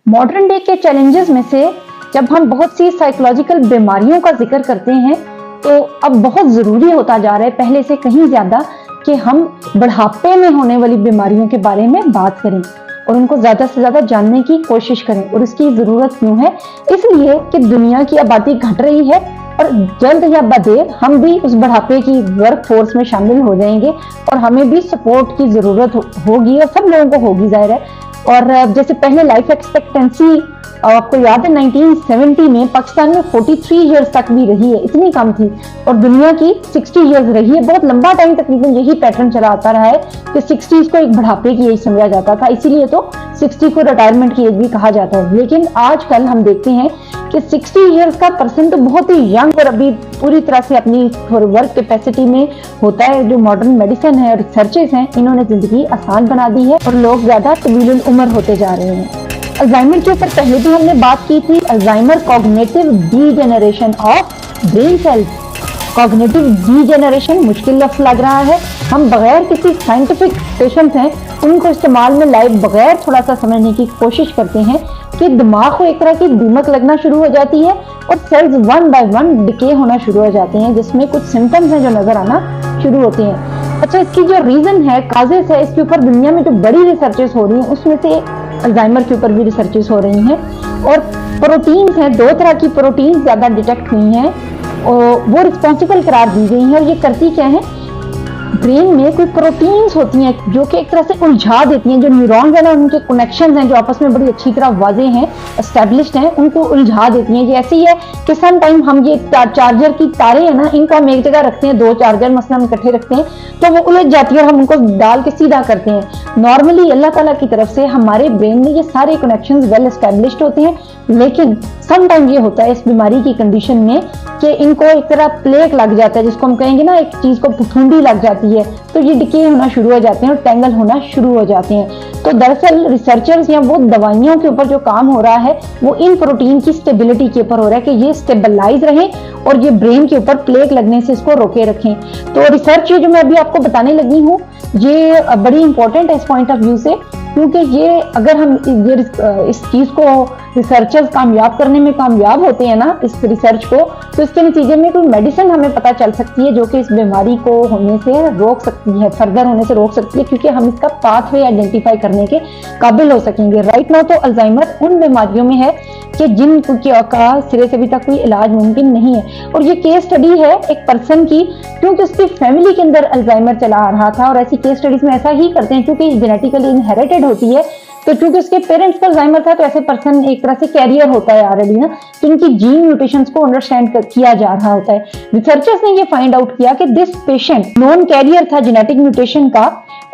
Modern day के challenges में से जब हम बहुत सी साइकोलॉजिकल बीमारियों का जिक्र करते हैं तो अब बहुत ज़रूरी होता जा रहा है पहले से कहीं ज़्यादा कि हम बुढ़ापे में होने वाली बीमारियों के बारे में बात करें और उनको ज़्यादा से ज़्यादा जानने की कोशिश करें। और इसकी ज़रूरत क्यों है? इसलिए कि दुनिया की आबादी घट रही है और जल्द या बदेर हम भी उस बुढ़ापे की वर्क फोर्स में शामिल हो जाएंगे और हमें भी सपोर्ट की ज़रूरत होगी और सब लोगों को होगी, जाहिर है। और जैसे पहले लाइफ एक्सपेक्टेंसी आपको याद है 1970 में पाकिस्तान में 43 इयर्स तक भी रही है, इतनी कम थी, और दुनिया की 60 इयर्स रही है। बहुत लंबा टाइम तकरीबन यही पैटर्न चला आता रहा है कि 60 को एक बुढ़ापे की एज समझा जाता था, इसीलिए तो 60 को रिटायरमेंट की एज भी कहा जाता है। लेकिन आजकल हम देखते हैं कि 60 इयर्स का पर्सन तो बहुत ही यंग और अभी पूरी तरह से अपनी वर्क कैपेसिटी में होता है। जो मॉडर्न मेडिसिन है और रिसर्चेस हैं, इन्होंने जिंदगी आसान बना दी है और लोग ज्यादा तवील उम्र होते जा रहे हैं। अल्जाइमर के ऊपर पहले भी हमने बात की थी। Alzheimer cognitive degeneration of brain cells. Cognitive degeneration मुश्किल लफ्ज लग रहा है, हम बगैर किसी साइंटिफिक पेशेंस हैं उनको इस्तेमाल में लाए बगैर थोड़ा सा समझने की कोशिश करते हैं कि दिमाग को एक तरह की दीमक लगना शुरू हो जाती है और cells one by one decay होना शुरू हो जाते हैं, जिसमें कुछ सिम्टम्स हैं जो नजर आना शुरू होते हैं। अच्छा, इसकी जो रीजन है, काजेस है, इसके ऊपर दुनिया में जो बड़ी रिसर्चेस हो रही हैं उसमें से अल्जाइमर के ऊपर भी रिसर्चेस हो रही हैं। और प्रोटीन्स हैं, दो तरह की प्रोटीन ज्यादा डिटेक्ट हुई हैं और वो रिस्पॉन्सिबल करार दी गई हैं। और ये करती क्या है, ब्रेन में कोई प्रोटीन्स होती हैं जो कि एक तरह से उलझा देती हैं, जो न्यूरॉन्स हैं ना, उनके कनेक्शंस हैं जो आपस में बड़ी अच्छी तरह वाजे हैं, एस्टेब्लिश्ड हैं, उनको उलझा देती हैं। ये ऐसी है कि सम टाइम हम ये चार्जर की तारे हैं ना, इनको हम एक जगह रखते हैं, दो चार्जर मसला हम इकट्ठे रखते हैं तो वो उलझ जाती है और हम उनको डाल के सीधा करते हैं। नॉर्मली अल्लाह ताला की तरफ से हमारे ब्रेन में ये सारे कनेक्शंस वेल एस्टेब्लिश्ड होते हैं, लेकिन सम टाइम ये होता है इस बीमारी की कंडीशन में कि इनको एक तरह प्लेग लग जाता है, जिसको हम कहेंगे ना, एक चीज को फुफुंडी लग जाती है, तो ये डिके होना शुरू हो जाते हैं और टेंगल होना शुरू हो जाते हैं। तो दरअसल रिसर्चर्स या वो दवाइयों के ऊपर जो काम हो रहा है वो इन प्रोटीन की स्टेबिलिटी के ऊपर हो रहा है कि ये स्टेबलाइज रहें और ये ब्रेन के ऊपर प्लेग लगने से इसको रोके रखें। तो रिसर्च जो मैं अभी आपको बताने लगी हूँ ये बड़ी इंपॉर्टेंट है इस पॉइंट ऑफ व्यू से, क्योंकि ये अगर हम इस चीज को रिसर्चर्स कामयाब करने में कामयाब होते हैं ना, इस रिसर्च को, तो इसके नतीजे में कोई मेडिसिन हमें पता चल सकती है जो कि इस बीमारी को होने से रोक सकती है, फर्दर होने से रोक सकती है, क्योंकि हम इसका पाथवे आइडेंटिफाई करने के काबिल हो सकेंगे। राइट नाउ तो अल्जाइमर उन बीमारियों में है कि जिनका सिरे से अभी तक कोई इलाज मुमकिन नहीं है। और ये केस स्टडी है एक पर्सन की, क्योंकि उसकी फैमिली के अंदर अल्जाइमर चला आ रहा था। और ऐसी केस स्टडीज में ऐसा ही करते हैं, क्योंकि जेनेटिकली इनहेरिटेड होती है, तो चूंकि उसके पेरेंट्स को अल्जाइमर था तो ऐसे पर्सन एक तरह से कैरियर होता है ऑलरेडी ना, तो इनकी जीन म्यूटेशंस को अंडरस्टैंड किया जा रहा होता है। रिसर्चर्स ने ये फाइंड आउट किया कि दिस पेशेंट नॉन कैरियर था जेनेटिक म्यूटेशन का,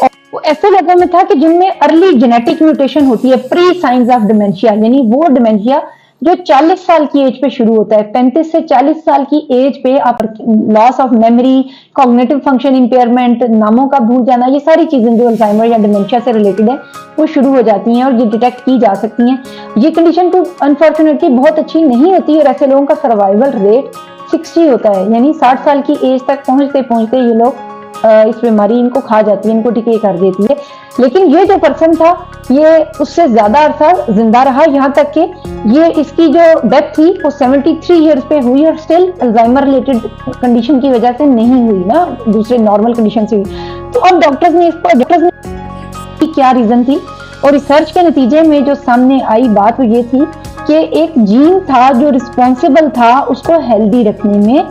और वो ऐसे लोगों में था कि जिनमें अर्ली जेनेटिक म्यूटेशन होती है, प्री साइंस ऑफ डिमेंशिया, यानी वो डिमेंशिया जो 40 साल की एज पे शुरू होता है। 35 से 40 साल की एज पे आप loss of memory, cognitive function impairment, नामों का भूल जाना, ये सारी चीजें जो अल्जाइमर या डिमेंशिया से रिलेटेड है वो शुरू हो जाती हैं और ये डिटेक्ट की जा सकती हैं। ये कंडीशन तो अनफॉर्चुनेटली बहुत अच्छी नहीं होती और ऐसे लोगों का सर्वाइवल रेट 60 होता है, यानी 60 साल की एज तक पहुंचते पहुंचते ये लोग इस बीमारी इनको खा जाती है, इनको डिके कर देती है। लेकिन ये जो पर्सन था ये उससे ज्यादा अरसा जिंदा रहा, यहाँ तक कि ये इसकी जो डेथ थी वो 73 इयर्स पे हुई और स्टिल अल्जाइमर रिलेटेड कंडीशन की वजह से नहीं हुई ना, दूसरे नॉर्मल कंडीशन से हुई। तो अब डॉक्टर्स ने क्या रीजन थी, और रिसर्च के नतीजे में जो सामने आई बात वो ये थी कि एक जीन था जो रिस्पॉन्सिबल था उसको हेल्दी रखने में,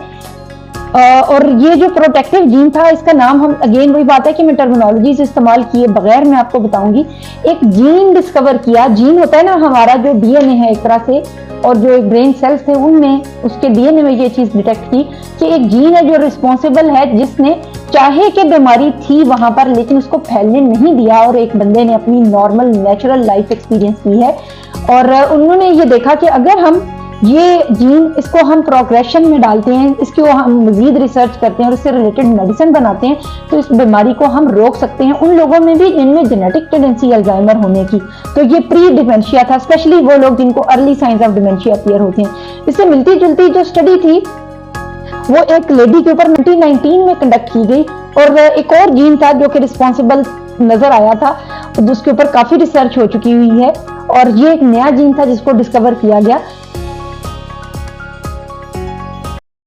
और ये जो प्रोटेक्टिव जीन था, इसका नाम, हम अगेन वही बात है कि मैं टर्मिनोलॉजीज इस्तेमाल किए बगैर मैं आपको बताऊंगी, एक जीन डिस्कवर किया। जीन होता है ना हमारा जो डीएनए है एक तरह से, और जो एक ब्रेन सेल्स थे उनमें, उसके डीएनए में ये चीज डिटेक्ट की कि एक जीन है जो रिस्पॉन्सिबल है, जिसने चाहे कि बीमारी थी वहां पर लेकिन उसको फैलने नहीं दिया, और एक बंदे ने अपनी नॉर्मल नेचुरल लाइफ एक्सपीरियंस की है। और उन्होंने ये देखा कि अगर हम ये जीन, इसको हम प्रोग्रेशन में डालते हैं, इसको हम मजीद रिसर्च करते हैं और इससे रिलेटेड मेडिसिन बनाते हैं, तो इस बीमारी को हम रोक सकते हैं उन लोगों में भी जिनमें जेनेटिक टेंडेंसी अल्जाइमर होने की। तो ये प्री डिमेंशिया था, स्पेशली वो लोग जिनको early signs of dementia appear होते हैं। इससे मिलती जुलती जो स्टडी थी वो एक लेडी के ऊपर 1919 में कंडक्ट की गई, और एक और जीन था जो कि रिस्पॉन्सिबल नजर आया था, जिसके ऊपर काफी रिसर्च हो चुकी हुई है। और ये एक नया जीन था जिसको डिस्कवर किया गया